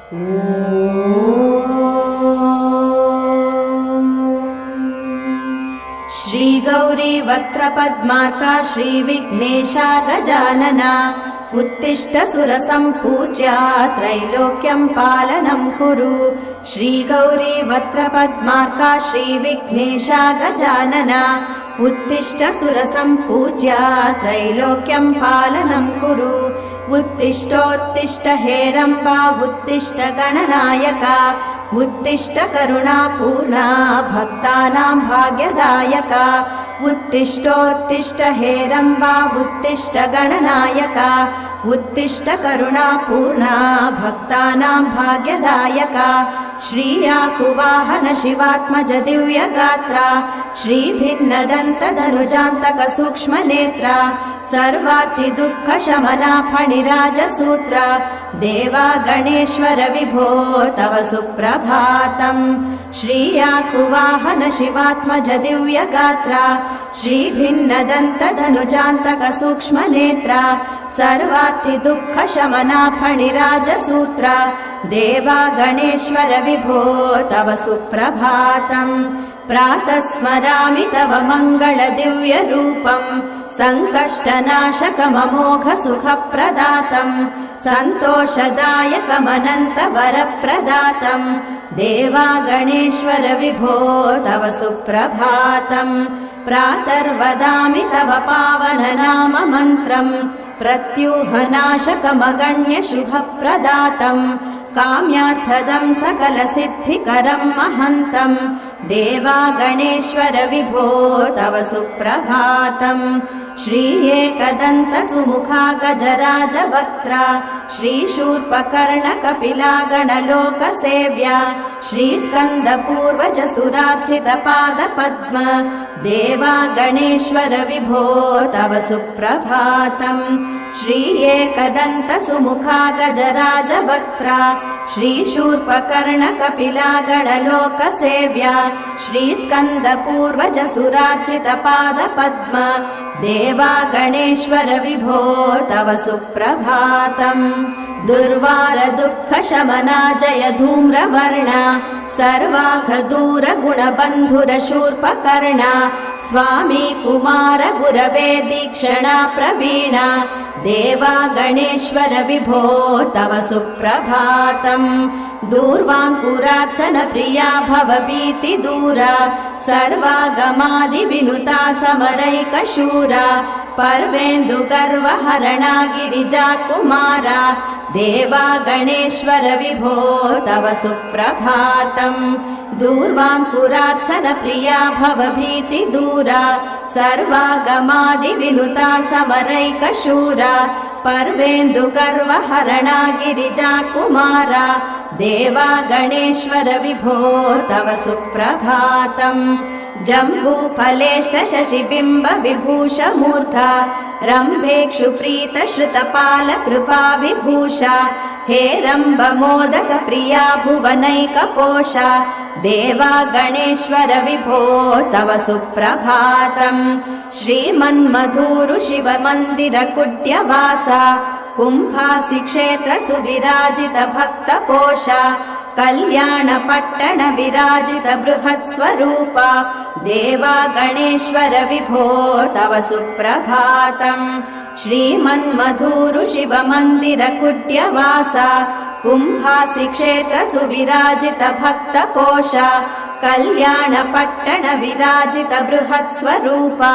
श्री गौरी वक्त्रपद्मार्का श्रीविघ्नेशा गजानना उत्तिष्ठ सुरसम्पूज्या त्रैलोक्यं पालनं कुरु। श्री गौरी वक्त्रपद्मार्का श्रीविघ्नेशा गजानना उत्तिष्ठ सुरसम्पूज्या त्रैलोक्यं पालनं कुरु। उत्तिष्ठोत्तिष्ठ हेरम्बा उत्तिष्ठ गणनायका उत्तिष्ठ करुणापूर्णा भक्तानां भाग्यदायका। उत्तिष्ठोत्तिष्ठ हेरम्बा उत्तिष्ठ गणनायका उत्तिष्ठ करुणापूर्णा भक्तानां भाग्यदायका। श्रीयाकुवाहन शिवात्मज दिव्यगात्रा श्रीभिन्नदन्तधनुजान्तक सूक्ष्मनेत्रा सर्वार्ति दुःख शमना फणिराजसूत्रा देवा गणेश्वर विभो तव सुप्रभातम्। श्रीयाकुवाहन शिवात्मज दिव्यगात्रा श्रीभिन्नदन्तधनुजान्तक सूक्ष्मनेत्रा सर्वार्ति दुःख शमना फणिराजसूत्रा देवा गणेश्वर विभो तव सुप्रभातम्। प्रातः स्मरामि तव मङ्गल दिव्य रूपम् सङ्कष्टनाशकममोघ सुखप्रदातम् सन्तोषदायकमनन्त वरप्रदातम् देवा गणेश्वर विभो तव सुप्रभातम्। प्रातर्वदामि तव पावन नाम मन्त्रम् प्रत्यूहनाशकमगण्य शुभप्रदातम् काम्यार्थदं सकलसिद्धिकरं महन्तम् देवा गणेश्वर विभो तव सुप्रभातम्। श्री एकदन्त सुमुखा गजराजवक्त्रा श्रीशूर्पकर्ण कपिला गणलोकसेव्या श्रीस्कन्दपूर्वज सुरार्चित पादपद्म देवा गणेश्वर विभो तव सुप्रभातम्। श्री एकदन्त सुमुखा गजराजवक्त्रा श्रीशूर्पकर्ण कपिला गणलोकसेव्या श्रीस्कन्दपूर्वज सुरार्चित पादपद्म देवा गणेश्वर विभो तव सुप्रभातम्। दुर्वार दुःख शमना जय धूम्रवर्णा सर्वाघ दूर गुणबन्धुर शूर्पकर्णा स्वामी कुमार गुरवे दीक्षणा प्रवीणा देवा गणेश्वर विभो तव सुप्रभातम्। दूर्वाङ्कुरार्चन प्रिया भवभीति दूरा सर्वागमादि विनुता समरैकशूरा पर्वेन्दु गर्वहरणा गिरिजा कुमारा देवा गणेश्वर विभो तव सुप्रभातम्। दूर्वाङ्कुरार्चन प्रिया भवभीति दूरा सर्वागमादि विनुता समरैकशूरा पर्वेन्दु गर्वहरणा गिरिजा कुमारा देवा गणेश्वर विभो तव सुप्रभातम्। जम्बूफलेष्ट शशिबिम्ब विभूष मूर्धा रम्भेक्षु प्रीत श्रुतपाल कृपा विभूषा हेरम्ब मोदक प्रिया भुवनैकपोषा देवा गणेश्वर विभो तव सुप्रभातम्। श्रीमन्मधूरु शिव मन्दिर कुड्यवासा कुम्भासि क्षेत्र सुविराजित भक्तपोषा कल्याण पट्टण विराजित बृहत् स्वरूपा देवा गणेश्वर विभो तव सुप्रभातम्। श्रीमन्मधूरु शिव मन्दिर कुड्यवासा कुम्भासि क्षेत्र सुविराजित भक्तपोषा कल्याण पट्टण विराजित बृहत् स्वरूपा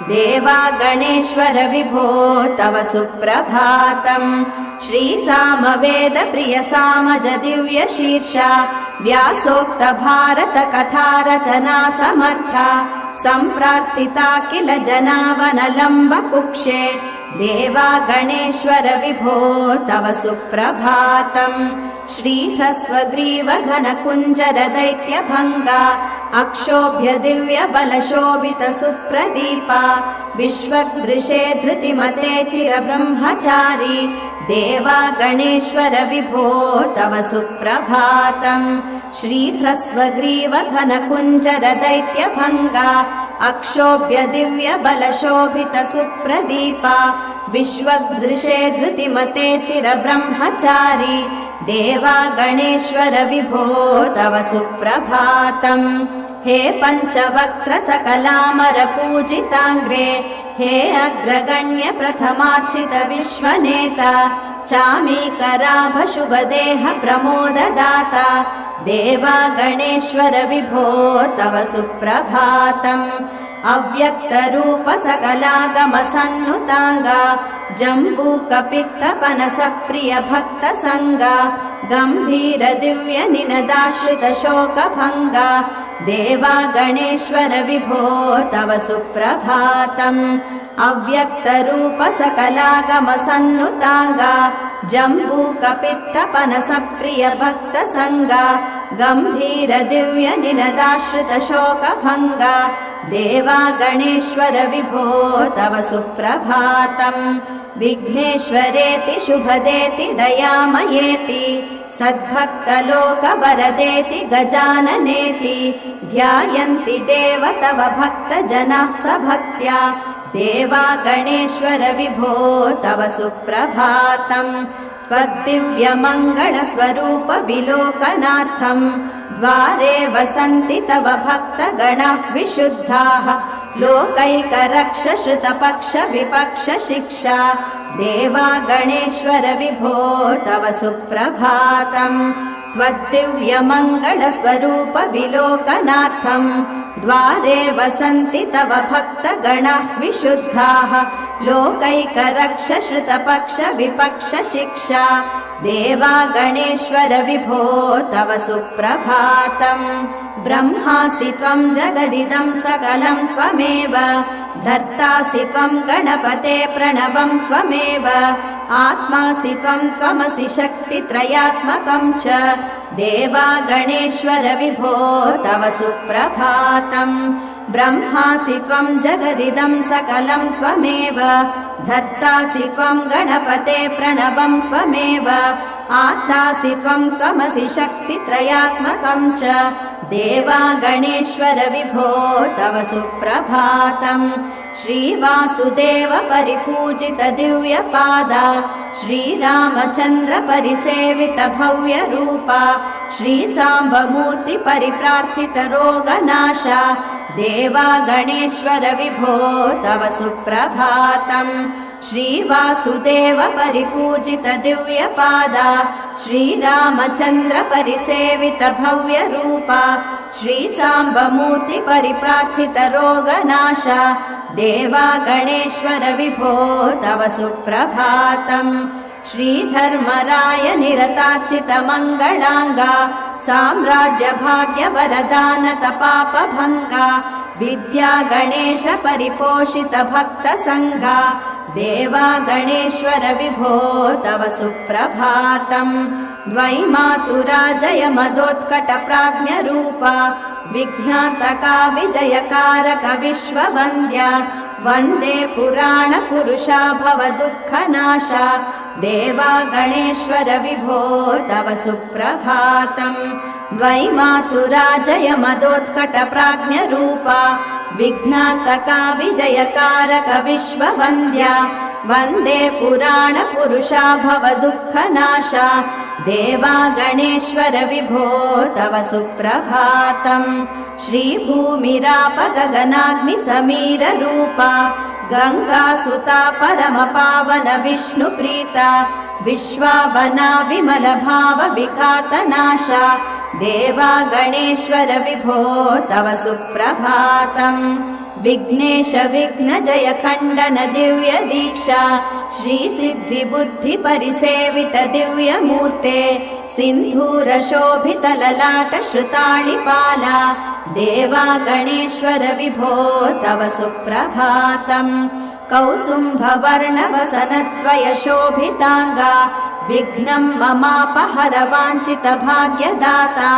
देवा गणेश्वर विभो तव सुप्रभातम्। श्री सामवेद प्रिय सामज दिव्य शीर्षा व्यासोक्त भारत कथा रचना समर्था सम्प्रार्थिता किल जनावनलम्ब कुक्षे देवा गणेश्वर विभो तव सुप्रभातम्। श्रीह्रस्वग्रीव घन कुञ्जर दैत्य भङ्गा अक्षोभ्य दिव्य बल शोभित सुप्रदीपा विश्वदृशे धृतिमते चिर ब्रह्मचारी देवा गणेश्वर विभो तव सुप्रभातम्। श्रीह्रस्वग्रीव घन कुञ्जर दैत्य भङ्गा अक्षोभ्य दिव्य बल शोभित सुप्रदीपा विश्वदृशे धृतिमते चिर ब्रह्मचारी देवा गणेश्वर विभो तव सुप्रभातम् हे पञ्चवक्त्र सकलामर पूजिताङ्ग्रे हे अग्रगण्य प्रथमार्चित विश्वनेता चामीकराभ शुभदेह प्रमोददाता देवा गणेश्वर विभो तव सुप्रभातम् अव्यक्तरूप सकलागम सन्नुताङ्गा जम्बूकपित्तपनस प्रिय भक्त संगा गम्भीर दिव्य निनदाश्रित शोकभङ्गा देवा गणेश्वर विभो तव सुप्रभातम् अव्यक्तरूप सकलागम सन्नुताङ्गा जम्बूकपित्तपनस प्रिय भक्त संगा गम्भीर दिव्य निनदाश्रित शोकभङ्गा देवा गणेश्वर विभो तव सुप्रभातम् विघ्नेश्वरेति शुभदेति दयामयेति सद्भक्तलोकवरदेति गजाननेति ध्यायन्ति देव तव भक्तजनाः सभक्त्या देवा गणेश्वर विभो तव सुप्रभातम् त्वद्दिव्यमङ्गलस्वरूप विलोकनार्थम् द्वारे वसन्ति तव भक्तगणाः विशुद्धाः लोकैकरक्ष श्रुतपक्ष विपक्ष शिक्षा देवा गणेश्वर विभो तव सुप्रभातम् त्वद्दिव्यमङ्गलस्वरूप विलोकनार्थम् द्वारे वसन्ति तव भक्तगणाः विशुद्धाः लोकैकरक्ष श्रुतपक्ष विपक्ष शिक्षा देवा गणेश्वर विभो तव सुप्रभातम् ब्रह्मासि त्वं जगदिदं सकलं त्वमेव धर्तासि त्वं गणपते प्रणवं त्वमेव आत्मासि त्वं त्वमसि शक्तित्रयात्मकं च देवा गणेश्वर विभो तव सुप्रभातम् ब्रह्मासि त्वं जगदिदं सकलं त्वमेव धर्तासि त्वं गणपते प्रणवं त्वमेव आत्तासि त्वं त्वमसि शक्तित्रयात्मकं च देवा गणेश्वर विभो तव सुप्रभातम् श्रीवासुदेव परिपूजित दिव्यपादा श्रीरामचन्द्र परिसेवित भव्य रूपा श्रीसाम्बमूर्ति परिप्रार्थित रोगनाशा देवा गणेश्वर विभो तव सुप्रभातम् श्रीवासुदेव परिपूजित दिव्यपादा श्रीरामचन्द्र परिसेवित भव्य रूपा श्रीसाम्बमूर्ति परिप्रार्थित रोगनाशा देवा गणेश्वर विभो तव सुप्रभातम् श्रीधर्मराय निरतार्चित मङ्गलाङ्गा साम्राज्य भाग्य वरदान तपापभङ्गा विद्या गणेश परिपोषित भक्त संगा देवा गणेश्वर विभो तव सुप्रभातम् द्वैमातुरा जय मदोत्कट प्राज्ञ रूपा विघ्नातका विजयकारक विश्ववन्द्या वन्दे पुराण पुरुषा भव दुःखनाशा देवा गणेश्वर विभो तव सुप्रभातम् द्वैमातुरा जय मदोत्कट प्राज्ञ रूपा विघ्नातका विजयकारक विश्ववन्द्या वन्दे पुराण पुरुषा भव दुःखनाशा देवा गणेश्वर विभो तव सुप्रभातम् श्रीभूमिराप गगनाग्नि समीर रूपा गङ्गासुता परम पावन विष्णु प्रीता विश्वावना विमल भाव विघातनाशा देवा गणेश्वर विभो तव सुप्रभातम् विघ्नेश विघ्न जय खण्डन दिव्य दीक्षा श्री सिद्धि बुद्धि परिसेवित दिव्य मूर्ते सिन्धूर शोभित ललाट श्रुताळिपाला देवा गणेश्वर विभो तव सुप्रभातम् कौसुम्भवर्ण वसनद्वय शोभिताङ्गा विघ्नं ममापहर वाञ्छित भाग्यदाता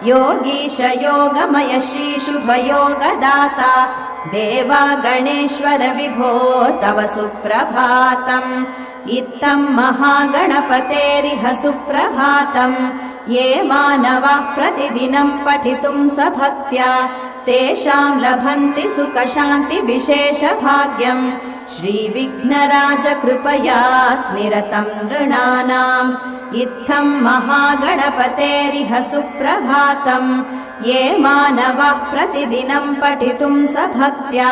योगीश योगमय श्री शुभ योगदाता देवा गणेश्वर विभो तव सुप्रभातम् इत्थं महागणपतेरिह सुप्रभातम् ये मानवाः प्रतिदिनं पठितुं सभक्त्या तेषां लभन्ति सुखशान्ति विशेष भाग्यम् श्रीविघ्नराज कृपया निरतं नृणानाम् इत्थं महागणपतेरिह सुप्रभातम् ये मानवाः प्रतिदिनं पठितुं सभक्त्या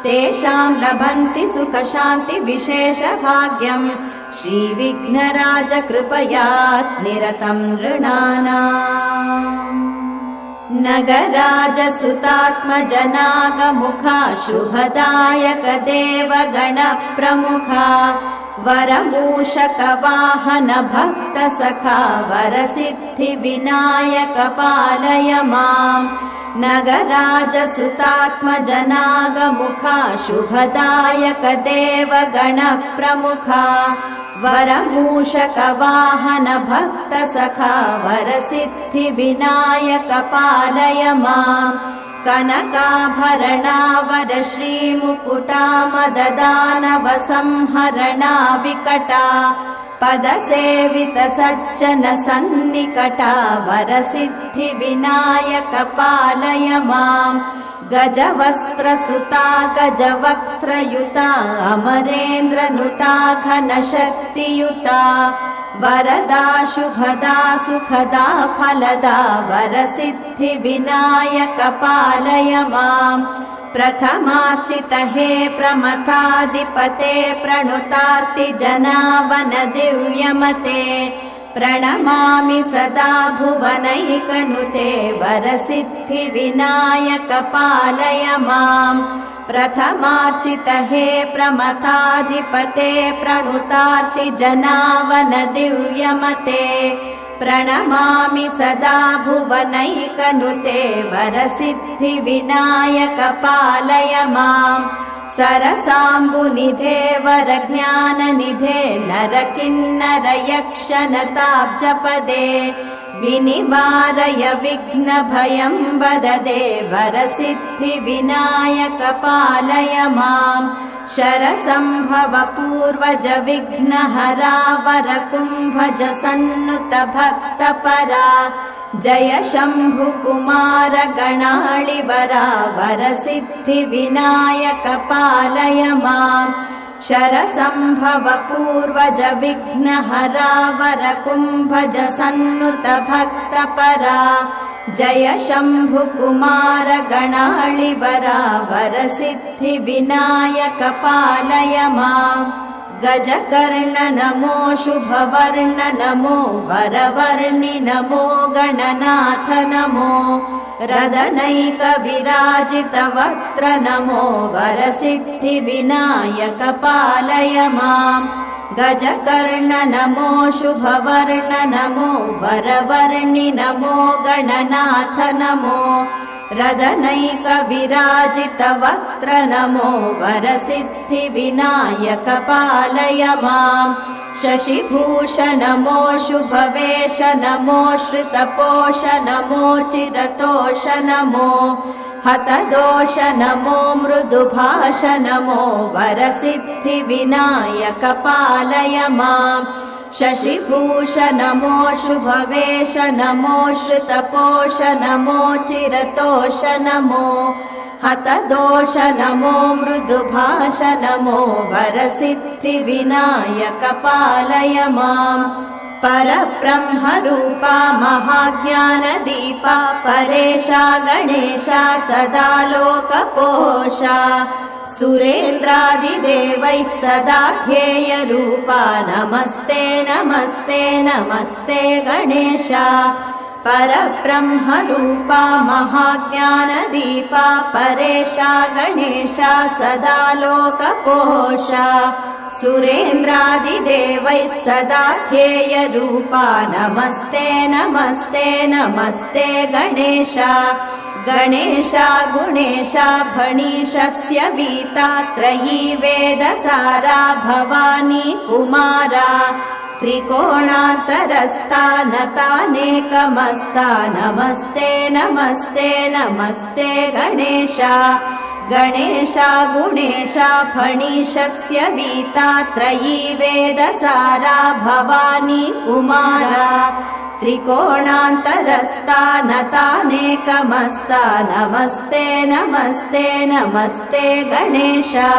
तेषां लभन्ति सुखशान्तिविशेषभाग्यम् श्रीविघ्नराज कृपयात् निरतं नृणानाम्। नगराजसुतात्मजनागमुखा शुभदायक देवगणप्रमुखा वरमूषकवाहन भक्तसखा वरसिद्धिविनायक पालय माम्। नगराजसुतात्मजनागमुखा शुभदायक देवगणप्रमुखा वरमूषकवाहन भक्तसखा वरसिद्धिविनायक पालय माम्। कनकाभरणावर श्रीमुकुटा मददानव संहरणा विकटा पदसेवित सज्जन सन्निकटा वरसिद्धिविनायक पालय माम्। गजवस्त्रसुता गजवक्त्रयुता अमरेन्द्रनुता घनशक्तियुता वरदा शुभदा सुखदा फलदा वरसिद्धिविनायक पालय माम्। प्रथमार्चित हे प्रमथाधिपते प्रणुतार्तिजनावन दिव्यमते प्रणमामि सदा भुवनैकनुते वरसिद्धिविनायक पालय माम्। प्रथमार्चित हे प्रमथाधिपते प्रणुतार्तिजनावन दिव्यमते प्रणमामि सदा भुवनैकनुते वरसिद्धिविनायक पालय माम्। सरसाम्बुनिधे वरज्ञाननिधे नरकिन्नरयक्षनताब्जपदे विनिवारय विघ्नभयं वरदे वरसिद्धिविनायक पालय माम्। शरसम्भव पूर्वज विघ्नहरा वरकुम्भज सन्नुत भक्तपरा जय शम्भुकुमार गणाळिवरा वरसिद्धिविनायक पालय माम्। शरसम्भव पूर्वज विघ्नहरा वरकुम्भज सन्नुत भक्तपरा जय शम्भुकुमार गणाळिवरा वरसिद्धिविनायक पालय माम्। गजकर्ण नमो शुभवर्ण नमो वरवर्णि नमो गणनाथ नमो रदनैक विराजित वक्त्र नमो वरसिद्धिविनायक पालय माम्। गजकर्ण नमो शुभवर्ण नमो वरवर्णि नमो गणनाथ नमो रदनैक विराजित वक्त्र नमो वरसिद्धिविनायक पालय माम्। शशिभूष नमो शुभवेश नमो श्रितपोष नमो चिरतोष नमो हतदोष नमो मृदुभाष नमो वरसिद्धिविनायक पालय माम्। शशिभूष नमो शुभवेश नमो श्रितपोष नमो चिरतोष नमो हतदोष नमो मृदुभाष नमो वरसिद्धिविनायक पालय माम्। परब्रह्मरूपा महाज्ञानदीपा परेशा गणेशा सदा लोकपोषा सुरेन्द्रादिदेवैः सदा ध्येयरूपा नमस्ते नमस्ते नमस्ते गणेशा। परब्रह्मरूपा महाज्ञानदीपा परेशा गणेशा सदा लोकपोषा सुरेन्द्रादिदेवैः सदा ध्येयरूपा नमस्ते नमस्ते नमस्ते गणेशा। गणेशा गुणेशा फणीशस्य वीता त्रयी वेदसारा भवानी कुमारा त्रिकोणान्तरस्था नतानेकमस्ता नमस्ते नमस्ते नमस्ते गणेशा। गणेशा गुणेशा फणीशस्य वीता त्रयी वेदसारा भवानी कुमारा त्रिकोणान्तरस्था नतानेकमस्ता नमस्ते नमस्ते नमस्ते गणेशा।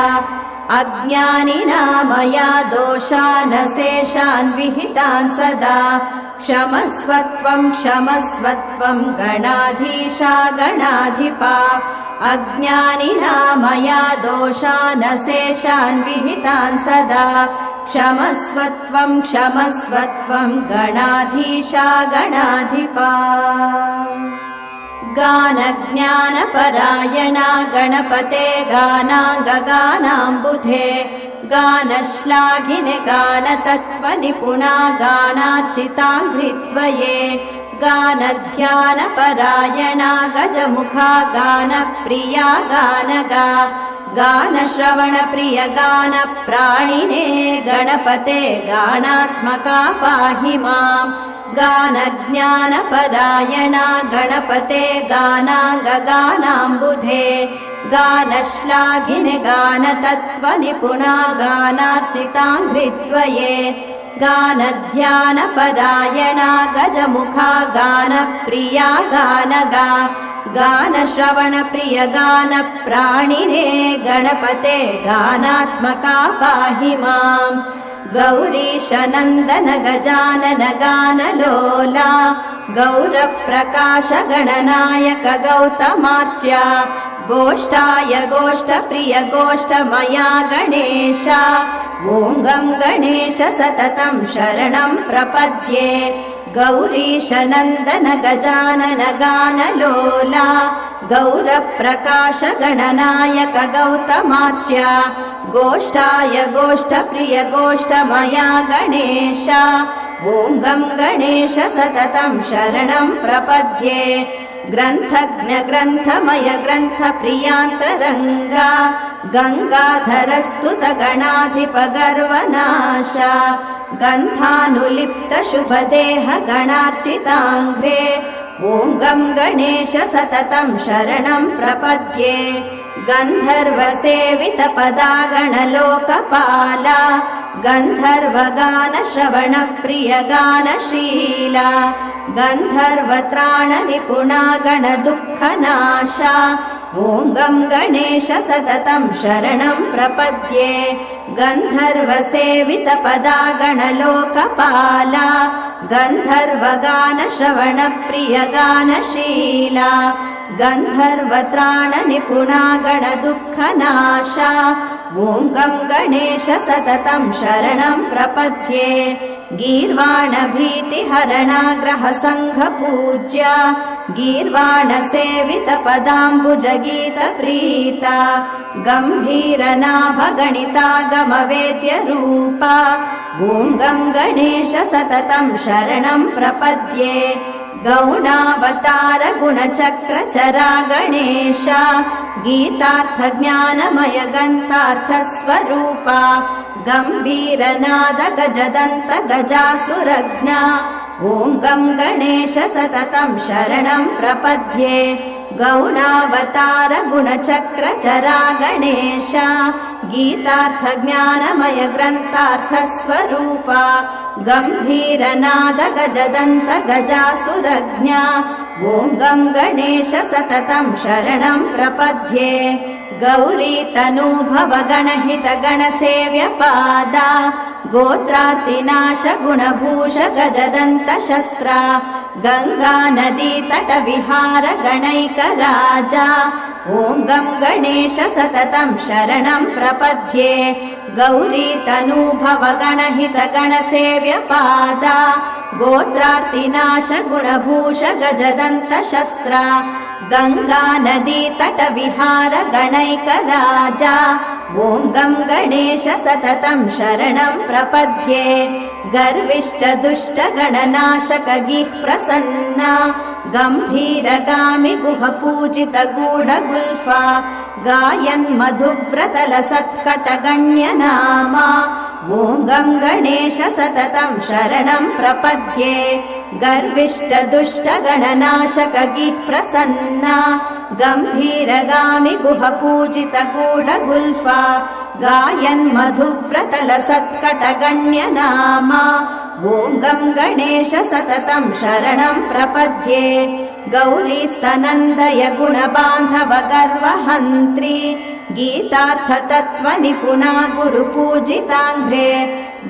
अज्ञानिना मया दोषान् शेषान् विहितान् सदा क्षमस्वत्वं क्षमस्वत्वं गणाधीशा गणाधिपा अज्ञानिना मया दोषान् शेषान् विहितान् सदा क्षमस्वत्वं क्षमस्वत्वं गणाधीशा गणाधिपा गानज्ञानपरायणा गणपते गानाङ्गगानाम्बुधे गानश्लाघिने गानतत्त्वनिपुणा गानार्चिताङ्घ्रित्वये गानध्यानपरायणा गजमुखा गानप्रिया गानगा गानश्रवणप्रिय गानप्राणिने गणपते गानात्मका पाहि माम् गानज्ञानपरायणा गणपते गानाङ्गगानाम्बुधे गानश्लाघिने गानतत्त्वनिपुणा गानार्चिताङ्घ्रित्वये गानध्यानपरायणा गजमुखा गानप्रिया गानगा गानश्रवणप्रिय गानप्राणिने गणपते गानात्मका पाहि माम् गौरीशनन्दन गजानन गानलोला गौरप्रकाश गणनायक गौतमार्च्या गोष्ठाय गोष्ठप्रिय गोष्ठमया गणेशा ॐ गं गणेश सततं शरणं प्रपद्ये गौरीशनन्दन गजानन गानलोला गौरप्रकाश गणनायक गौतमार्च्या गोष्ठाय गोष्ठप्रिय गोष्ठमया गणेशा ॐ गं गणेश सततं शरणं प्रपद्ये ग्रन्थज्ञ ग्रन्थमय ग्रन्थप्रियान्तरङ्गा गङ्गाधरस्तुत गणाधिप गर्वनाशा गन्धानुलिप्त शुभदेह गणार्चिताङ्घ्रे ॐ गं गणेश सततं शरणं प्रपद्ये गन्धर्वसेवित पदा गणलोकपाला गन्धर्वगानश्रवणप्रिय गानशीला गन्धर्वत्राणनिपुणा गणदुःखनाशा ॐ गं गणेश सततं शरणं प्रपद्ये गन्धर्वसेवित पदा गणलोकपाला गन्धर्वगानश्रवणप्रिय गानशीला गन्धर्वत्राणनिपुणा गणदुःखनाशा ॐ गं गणेश सततं शरणं प्रपद्ये गीर्वाणभीतिहरणा ग्रहसङ्घपूज्या गीर्वाणसेवित पदाम्बुजगीतप्रीता गम्भीरनाभगणिता गमवेद्यरूपा ॐ गं गणेश सततं शरणं प्रपद्ये गौणावतार गुणचक्रचरा गणेशा गीतार्थज्ञानमय गन्तार्थस्वरूपा गम्भीरनाद गजदन्त गजासुरज्ञा ॐ गं गणेश सततं शरणं प्रपद्ये गौणावतार गुणचक्रचरा गणेशा गीतार्थज्ञानमय ग्रन्थार्थस्वरूपा गम्भीरनाद गजदन्त गजासुरज्ञा ॐ गं गणेश सततं शरणं प्रपद्ये गौरीतनूभव गणहित गणसेव्यपादा गोत्रार्तिनाश गुणभूष गजदन्त शस्त्रा गङ्गानदीतटविहार गणैकराजा ॐ गं गणेश सततं शरणं प्रपद्ये गौरीतनूभव गणहित गणसेव्यपादा गोत्रार्तिनाश गुणभूष गजदन्त शस्त्रा गङ्गानदीतटविहार गणैकराजा ॐ गं गणेश सततं शरणं प्रपद्ये गर्विष्ट दुष्ट गणनाशक गिः प्रसन्ना गम्भीरगामि गुह पूजित गूढगुल्फा गायन् मधुव्रतल सत्कटगण्यनामा ॐ गं गणेश सततं शरणं प्रपद्ये गर्विष्ट दुष्ट गणनाशक गिः प्रसन्ना गम्भीरगामि गुह पूजित गूढगुल्फा गायन् मधुव्रतल सत्कटगण्यनामा ॐ गं गणेश सततं शरणं प्रपद्ये गौरीस्तनन्दय गुणबान्धव गर्वहन्त्री गीतार्थतत्त्वनिपुणा गुरुपूजिताङ्घ्रे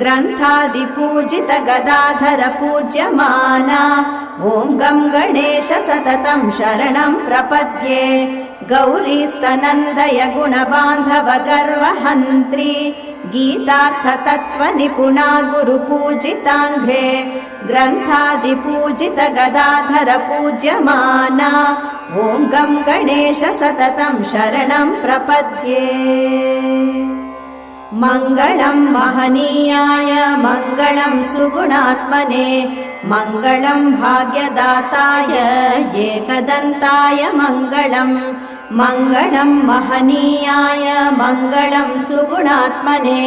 ग्रन्थादिपूजित गदाधर पूज्यमाना ॐ गं गणेश सततं शरणं प्रपद्ये गौरीस्तनन्दय गुणबान्धव गर्वहन्त्री गीतार्थतत्त्वनिपुणा गुरुपूजिताङ्घ्रे ग्रन्थादिपूजित गदाधर पूज्यमाना ॐ गं गणेश सततं शरणं प्रपद्ये मङ्गलं महनीयाय मङ्गलं सुगुणात्मने मङ्गलं भाग्यदाताय एकदन्ताय मङ्गलं मङ्गलं महनीयाय मङ्गलं सुगुणात्मने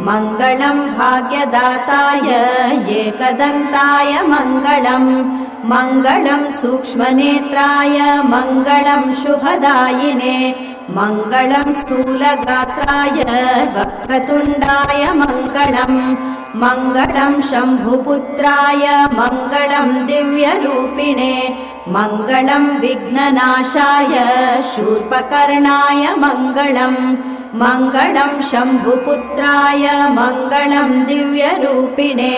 मङ्गलं भाग्यदाताय एकदन्ताय मङ्गलं मङ्गलं सूक्ष्मनेत्राय मङ्गलं शुभदायिने मङ्गलं स्थूलगात्राय वक्रतुण्डाय मङ्गलं मङ्गलं शम्भुपुत्राय मङ्गलं दिव्यरूपिणे मङ्गलं विघ्ननाशाय शूर्पकर्णाय मङ्गलं मङ्गलं शम्भुपुत्राय मङ्गलं दिव्यरूपिणे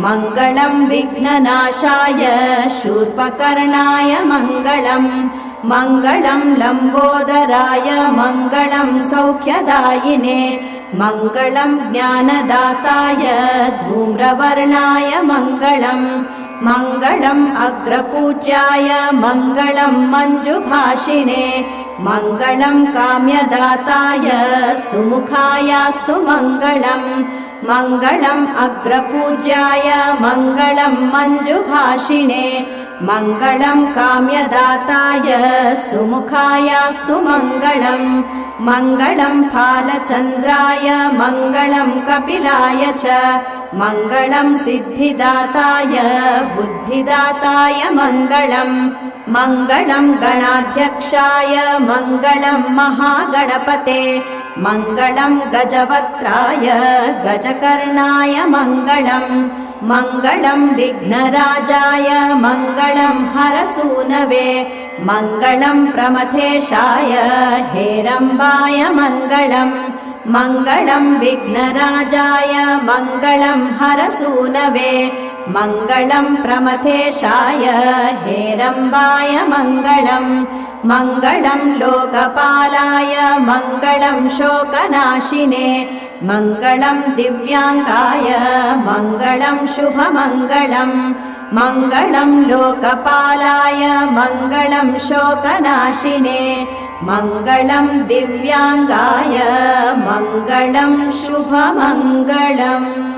मङ्गलं विघ्ननाशाय शूर्पकर्णाय मङ्गलं मङ्गलं लम्बोदराय मङ्गलं सौख्यदायिने मङ्गलं ज्ञानदाताय धूम्रवर्णाय मङ्गलं मङ्गलं अग्रपूज्याय मङ्गलं मञ्जुभाषिणे मङ्गलं काम्यदाताय सुमुखायास्तु मङ्गलं मङ्गलं अग्रपूज्याय मङ्गलं मञ्जुभाषिणे मङ्गलं काम्यदाताय सुमुखायास्तु मङ्गलं मङ्गलं फालचन्द्राय मङ्गलं कपिलाय च मङ्गलं सिद्धिदाताय बुद्धिदाताय मङ्गलं मङ्गलं गणाध्यक्षाय मङ्गलं महागणपते मङ्गलं गजवक्त्राय गजकर्णाय मङ्गलं मङ्गलं विघ्नराजाय मङ्गलं हरसूनवे मङ्गलं प्रमथेशाय हेरम्बाय मङ्गलं मङ्गलं विघ्नराजाय मङ्गलं हरसूनवे मङ्गलं प्रमथेशाय हेरम्बाय मङ्गलं मङ्गलं लोकपालाय मङ्गलं शोकनाशिने मङ्गलं दिव्याङ्गाय मङ्गलं शुभमङ्गलं मङ्गलं लोकपालाय मङ्गलं शोकनाशिने मङ्गलं दिव्याङ्गाय मङ्गलं शुभमङ्गलम्।